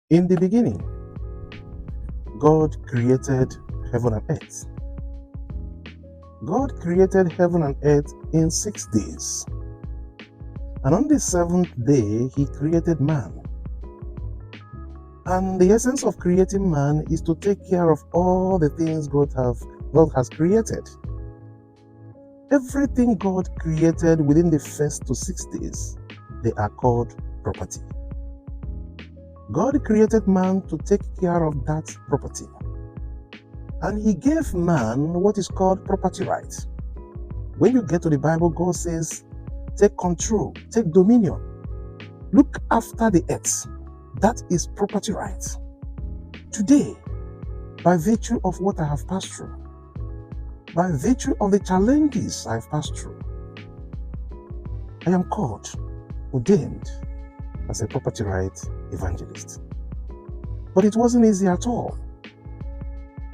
In the beginning, God created heaven and earth. God created heaven and earth in 6 days. And on the seventh day, he created man. And the essence of creating man is to take care of all the things God has created. Everything God created within the first to 6 days, they are called property. God created man to take care of that property. And he gave man what is called property rights. When you get to the Bible, God says, take control, take dominion, look after the earth. That is property rights. Today, by virtue of what I have passed through, by virtue of the challenges I've passed through, I am called, ordained as a property rights evangelist. But it wasn't easy at all.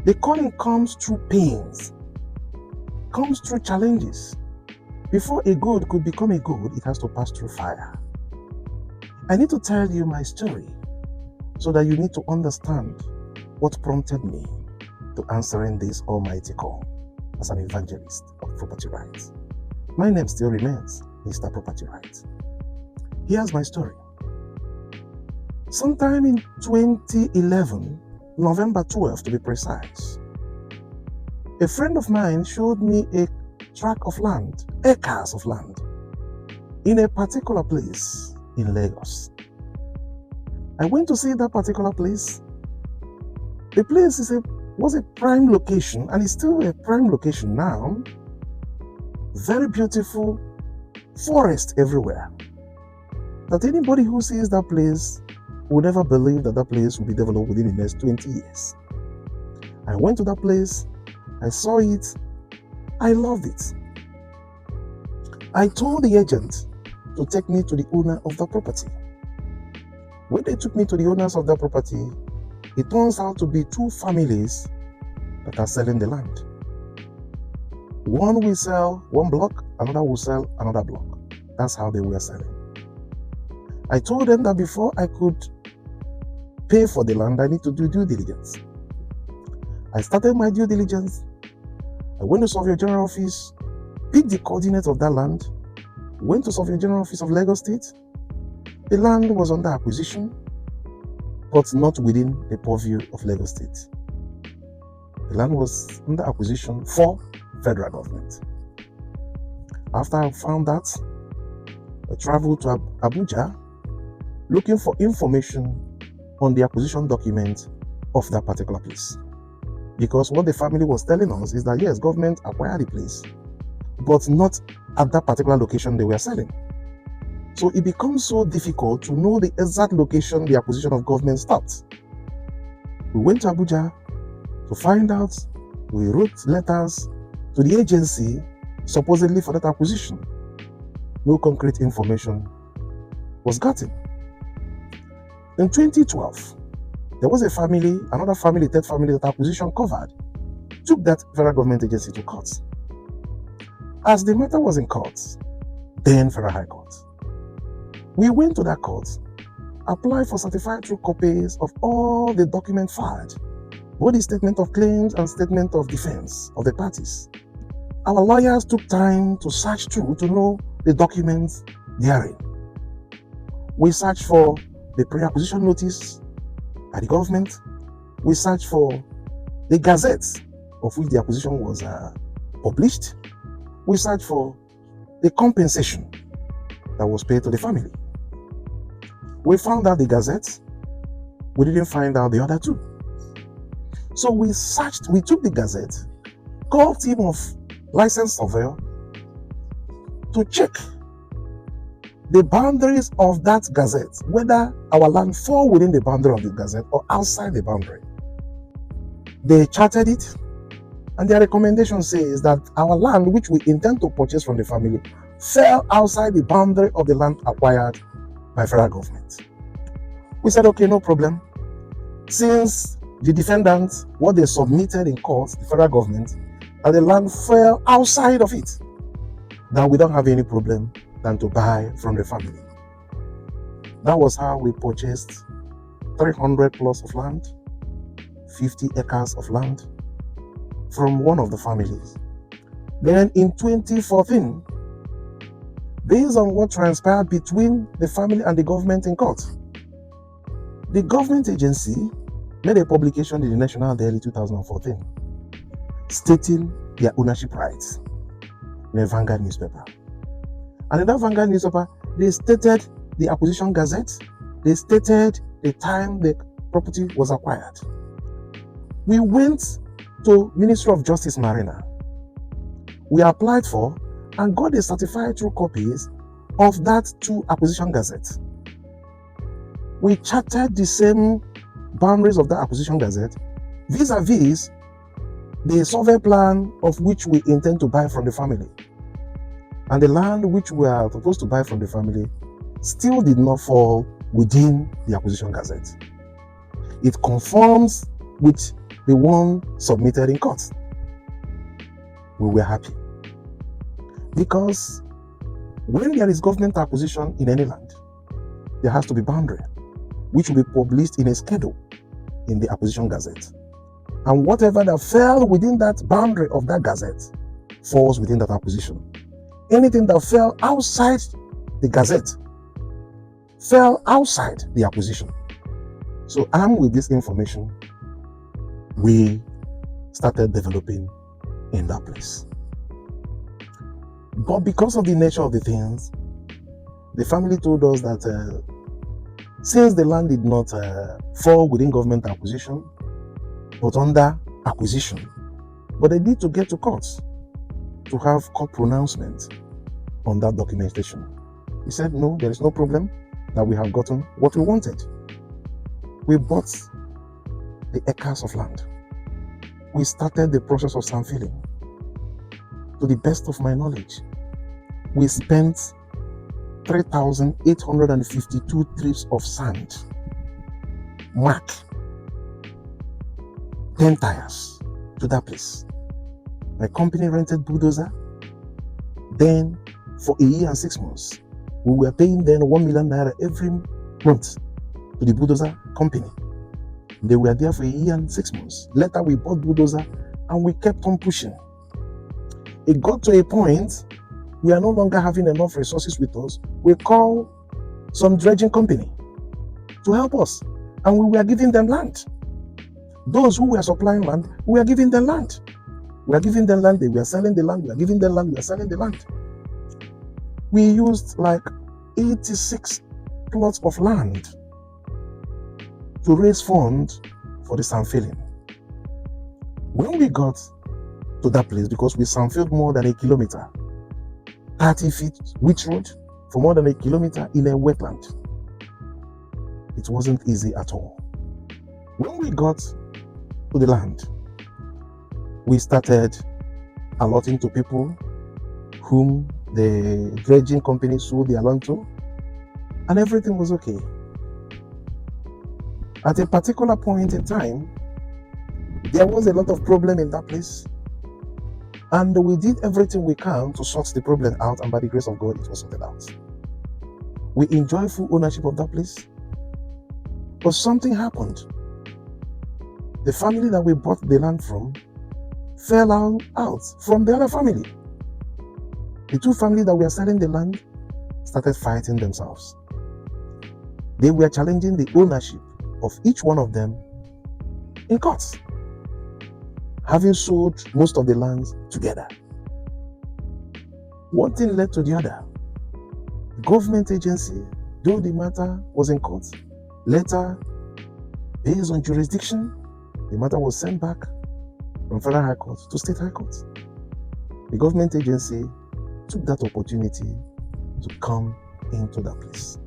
The calling comes through pains, comes through challenges. Before a good could become a good, it has to pass through fire. I need to tell you my story so that you need to understand what prompted me to answering this almighty call as an evangelist of property rights. My name still remains Mr. Property Rights. Here's my story. Sometime in 2011, November 12th to be precise, a friend of mine showed me a tract of land, acres of land, in a particular place in Lagos. I went to see that particular place. The place was a prime location, and is still a prime location now. Very beautiful forest everywhere. That anybody who sees that place would never believe that that place will be developed within the next 20 years. I went to that place, I saw it, I loved it. I told the agent to take me to the owner of the property. When they took me to the owners of that property, it turns out to be two families that are selling the land. One will sell one block, another will sell another block. That's how they were selling. I told them that before I could pay for the land, I need to do due diligence. I started my due diligence. I went to Surveyor General Office, picked the coordinates of that land, went to Surveyor General Office of Lagos State. The land was under acquisition, but not within the purview of Lagos State. The land was under acquisition for federal government. After I found that, I traveled to Abuja looking for information on the acquisition document of that particular place. Because what the family was telling us is that yes, government acquired the place, but not at that particular location they were selling. So it becomes so difficult to know the exact location the acquisition of government stopped. We went to Abuja to find out. We wrote letters to the agency supposedly for that acquisition. No concrete information was gotten. In 2012, there was a family, another family, third family that acquisition covered, took that federal government agency to court. As the matter was in court, then Federal High Court, we went to that court, applied for certified true copies of all the documents filed, both the statement of claims and statement of defense of the parties. Our lawyers took time to search through to know the documents therein. We searched for the pre-acquisition notice by the government. We searched for the gazette of which the acquisition was published. We searched for the compensation that was paid to the family. We found out the gazette. We didn't find out the other two. So we took the gazette, called team of licensed surveyor to check the boundaries of that gazette, whether our land fall within the boundary of the gazette or outside the boundary. They charted it, and their recommendation says that our land, which we intend to purchase from the family, fell outside the boundary of the land acquired by federal government. We said, okay, no problem. Since the defendants, what they submitted in court, the federal government, and the land fell outside of it, then we don't have any problem than to buy from the family. That was how we purchased 300 plus of land, 50 acres of land from one of the families. Then in 2014, based on what transpired between the family and the government in court, the government agency made a publication in the National Daily 2014 stating their ownership rights in a Vanguard newspaper. And in that Vanguard newspaper, they stated the acquisition gazette, they stated the time the property was acquired. We went to Ministry of Justice Marina. We applied for and got the certified true copies of that 2 acquisition gazette. We charted the same boundaries of that acquisition gazette vis-a-vis the survey plan of which we intend to buy from the family. And the land which we are supposed to buy from the family still did not fall within the acquisition gazette. It conforms with the one submitted in court. We were happy. Because when there is government acquisition in any land, there has to be boundary, which will be published in a schedule in the acquisition gazette. And whatever that fell within that boundary of that gazette falls within that acquisition. Anything that fell outside the gazette fell outside the acquisition. So armed with this information, we started developing in that place. But because of the nature of the things, the family told us that since the land did not fall within government acquisition, but under acquisition, but they need to get to court to have court pronouncement on that documentation. We said, no, there is no problem, that we have gotten what we wanted. We bought the acres of land. We started the process of sand filling. To the best of my knowledge, we spent 3,852 trips of sand, mark 10 tires to that place. My company rented bulldozer. Then for a year and 6 months, we were paying then 1 million naira every month to the bulldozer company. They were there for a year and 6 months. Later we bought bulldozer and we kept on pushing. It got to a point we are no longer having enough resources with us. We called some dredging company to help us, and we were giving them land. Those who were supplying land, we were giving them land. We were giving them land, they were selling the land, we were giving them land, we were selling the land. We used like 86 plots of land to raise funds for the sand filling. When we got to that place, because we sand filled more than a kilometer, 30 feet width road for more than a kilometer in a wetland, it wasn't easy at all. When we got to the land, we started allotting to people whom the dredging company sold their land to, and everything was okay. At a particular point in time, there was a lot of problem in that place, and we did everything we can to sort the problem out, and by the grace of God, it was sorted out. We enjoy full ownership of that place, but something happened. The family that we bought the land from fell out from the other family. The 2 families that were selling the land started fighting themselves. They were challenging the ownership of each one of them in courts, having sold most of the lands together. One thing led to the other. The government agency, though the matter was in court, later, based on jurisdiction, the matter was sent back from Federal High Court to State High Court. The government agency took that opportunity to come into that place.